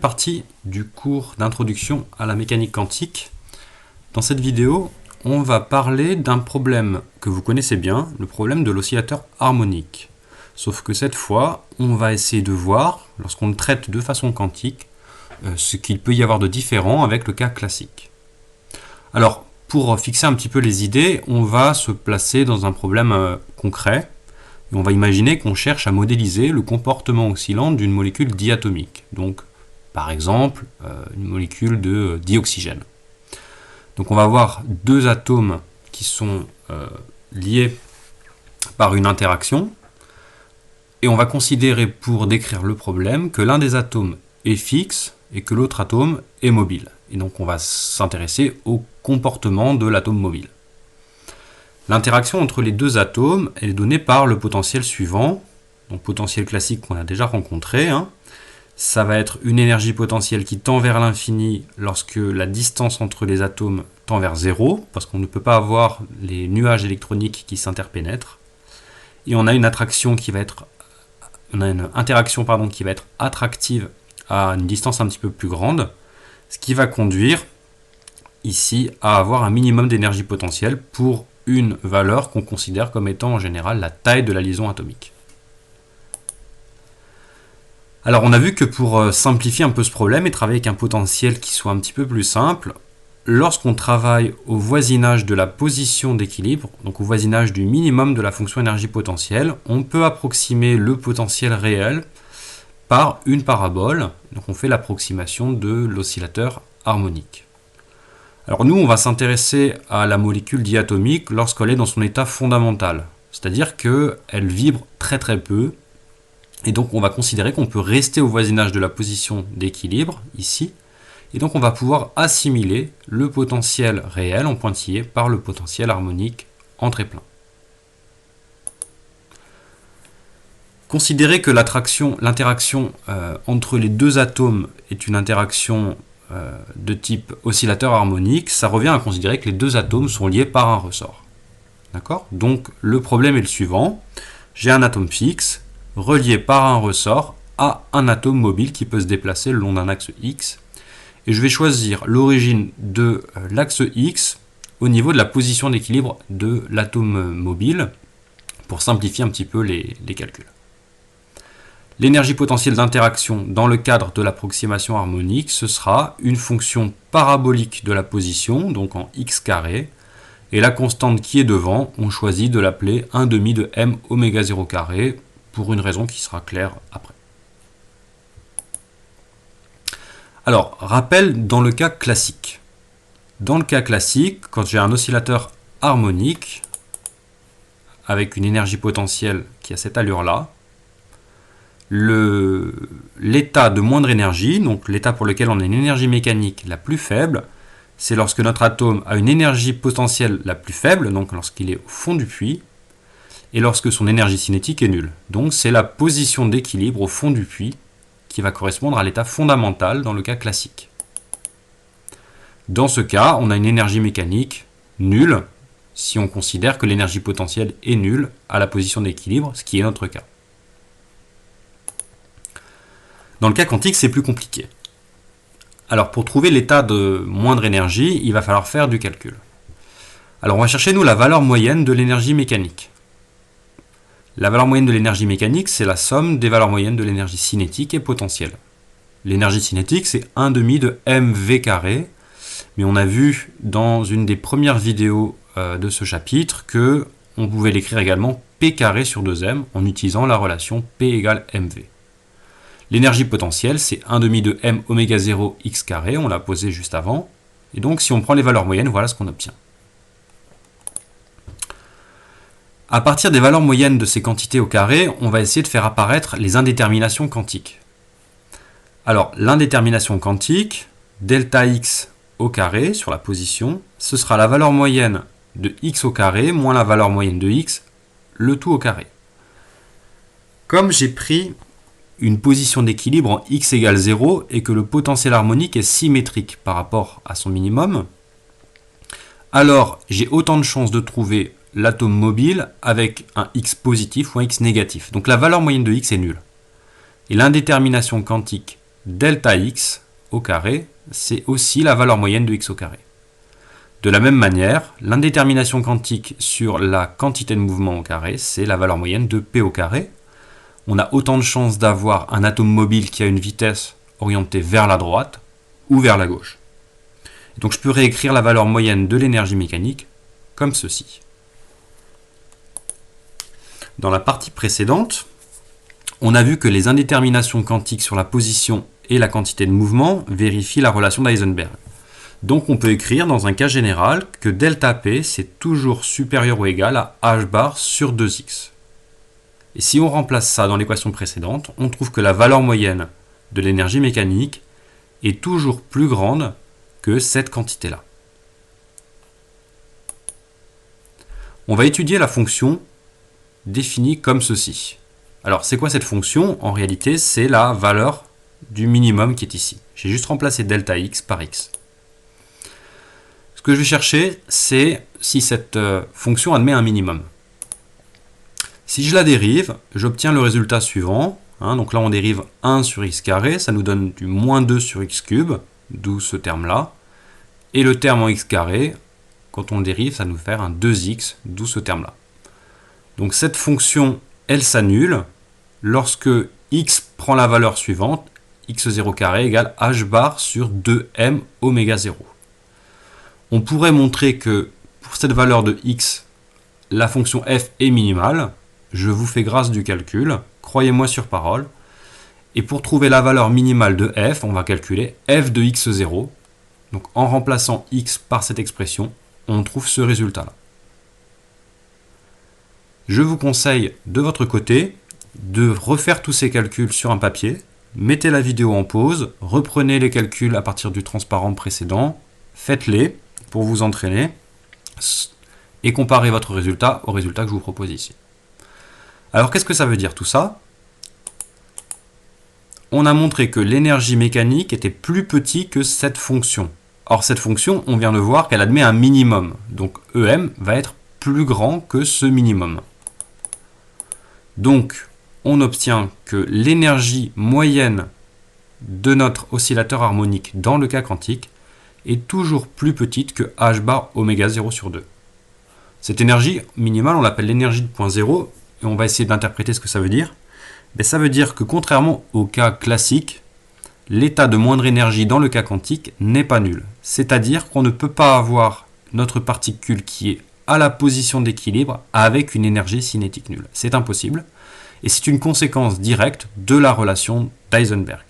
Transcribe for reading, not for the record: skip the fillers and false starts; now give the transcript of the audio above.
Partie du cours d'introduction à la mécanique quantique. Dans cette vidéo, on va parler d'un problème que vous connaissez bien, le problème de l'oscillateur harmonique. Sauf que cette fois, on va essayer de voir, lorsqu'on le traite de façon quantique, ce qu'il peut y avoir de différent avec le cas classique. Alors, pour fixer un petit peu les idées, on va se placer dans un problème concret. Et on va imaginer qu'on cherche à modéliser le comportement oscillant d'une molécule diatomique. Donc, par exemple, une molécule de dioxygène. Donc on va avoir deux atomes qui sont liés par une interaction. Et on va considérer, pour décrire le problème, que l'un des atomes est fixe et que l'autre atome est mobile. Et donc on va s'intéresser au comportement de l'atome mobile. L'interaction entre les deux atomes elle est donnée par le potentiel suivant, donc potentiel classique qu'on a déjà rencontré. Ça va être une énergie potentielle qui tend vers l'infini lorsque la distance entre les atomes tend vers 0, parce qu'on ne peut pas avoir les nuages électroniques qui s'interpénètrent. Et on a une interaction qui va être attractive à une distance un petit peu plus grande, ce qui va conduire ici à avoir un minimum d'énergie potentielle pour une valeur qu'on considère comme étant en général la taille de la liaison atomique. Alors on a vu que pour simplifier un peu ce problème et travailler avec un potentiel qui soit un petit peu plus simple, lorsqu'on travaille au voisinage de la position d'équilibre, donc au voisinage du minimum de la fonction énergie potentielle, on peut approximer le potentiel réel par une parabole. Donc on fait l'approximation de l'oscillateur harmonique. Alors nous, on va s'intéresser à la molécule diatomique lorsqu'elle est dans son état fondamental, c'est-à-dire qu'elle vibre très très peu, et donc on va considérer qu'on peut rester au voisinage de la position d'équilibre, ici, et donc on va pouvoir assimiler le potentiel réel en pointillé par le potentiel harmonique en tréplin. Considérer que l'interaction entre les deux atomes est une interaction de type oscillateur harmonique, ça revient à considérer que les deux atomes sont liés par un ressort. D'accord ? Donc le problème est le suivant. J'ai un atome fixe relié par un ressort à un atome mobile qui peut se déplacer le long d'un axe X. Et je vais choisir l'origine de l'axe X au niveau de la position d'équilibre de l'atome mobile pour simplifier un petit peu les calculs. L'énergie potentielle d'interaction dans le cadre de l'approximation harmonique, ce sera une fonction parabolique de la position, donc en x carré, et la constante qui est devant, on choisit de l'appeler 1 demi de m oméga 0 carré, pour une raison qui sera claire après. Alors, rappel dans le cas classique. Dans le cas classique, quand j'ai un oscillateur harmonique, avec une énergie potentielle qui a cette allure-là, l'état de moindre énergie, donc l'état pour lequel on a une énergie mécanique la plus faible, c'est lorsque notre atome a une énergie potentielle la plus faible, donc lorsqu'il est au fond du puits, et lorsque son énergie cinétique est nulle. Donc c'est la position d'équilibre au fond du puits qui va correspondre à l'état fondamental dans le cas classique. Dans ce cas, on a une énergie mécanique nulle si on considère que l'énergie potentielle est nulle à la position d'équilibre, ce qui est notre cas. Dans le cas quantique, c'est plus compliqué. Alors pour trouver l'état de moindre énergie, il va falloir faire du calcul. Alors on va chercher nous la valeur moyenne de l'énergie mécanique. La valeur moyenne de l'énergie mécanique, c'est la somme des valeurs moyennes de l'énergie cinétique et potentielle. L'énergie cinétique, c'est 1 demi de mv carré, mais on a vu dans une des premières vidéos de ce chapitre que on pouvait l'écrire également p carré sur 2m en utilisant la relation p égale mv. L'énergie potentielle, c'est 1 demi de m oméga 0 x carré, on l'a posé juste avant. Et donc, si on prend les valeurs moyennes, voilà ce qu'on obtient. À partir des valeurs moyennes de ces quantités au carré, on va essayer de faire apparaître les indéterminations quantiques. Alors, l'indétermination quantique, delta x au carré sur la position, ce sera la valeur moyenne de x au carré moins la valeur moyenne de x, le tout au carré. Comme j'ai pris une position d'équilibre en x égale 0 et que le potentiel harmonique est symétrique par rapport à son minimum, alors j'ai autant de chances de trouver l'atome mobile avec un x positif ou un x négatif. Donc la valeur moyenne de x est nulle. Et l'indétermination quantique delta x au carré, c'est aussi la valeur moyenne de x au carré. De la même manière, l'indétermination quantique sur la quantité de mouvement au carré, c'est la valeur moyenne de p au carré. On a autant de chances d'avoir un atome mobile qui a une vitesse orientée vers la droite ou vers la gauche. Donc je peux réécrire la valeur moyenne de l'énergie mécanique comme ceci. Dans la partie précédente, on a vu que les indéterminations quantiques sur la position et la quantité de mouvement vérifient la relation d'Heisenberg. Donc on peut écrire dans un cas général que delta P c'est toujours supérieur ou égal à h bar sur 2x. Et si on remplace ça dans l'équation précédente, on trouve que la valeur moyenne de l'énergie mécanique est toujours plus grande que cette quantité-là. On va étudier la fonction définie comme ceci. Alors c'est quoi cette fonction? En réalité c'est la valeur du minimum qui est ici. J'ai juste remplacé delta x par x. Ce que je vais chercher, c'est si cette fonction admet un minimum. Si je la dérive, j'obtiens le résultat suivant. Donc là, on dérive 1 sur x carré, ça nous donne du moins 2 sur x cube, d'où ce terme-là. Et le terme en x carré, quand on le dérive, ça nous fait un 2x, d'où ce terme-là. Donc cette fonction, elle s'annule lorsque x prend la valeur suivante, x0 carré égale h bar sur 2m oméga 0. On pourrait montrer que pour cette valeur de x, la fonction f est minimale. Je vous fais grâce du calcul, croyez-moi sur parole. Et pour trouver la valeur minimale de f, on va calculer f de x0. Donc en remplaçant x par cette expression, on trouve ce résultat-là. Je vous conseille de votre côté de refaire tous ces calculs sur un papier. Mettez la vidéo en pause, reprenez les calculs à partir du transparent précédent, faites-les pour vous entraîner et comparez votre résultat au résultat que je vous propose ici. Alors qu'est-ce que ça veut dire tout ça? On a montré que l'énergie mécanique était plus petite que cette fonction. Or cette fonction, on vient de voir qu'elle admet un minimum. Donc EM va être plus grand que ce minimum. Donc on obtient que l'énergie moyenne de notre oscillateur harmonique dans le cas quantique est toujours plus petite que h bar oméga 0 sur 2. Cette énergie minimale, on l'appelle l'énergie de point 0, et on va essayer d'interpréter ce que ça veut dire. Mais ça veut dire que contrairement au cas classique, l'état de moindre énergie dans le cas quantique n'est pas nul. C'est-à-dire qu'on ne peut pas avoir notre particule qui est à la position d'équilibre avec une énergie cinétique nulle. C'est impossible, et c'est une conséquence directe de la relation d'Heisenberg.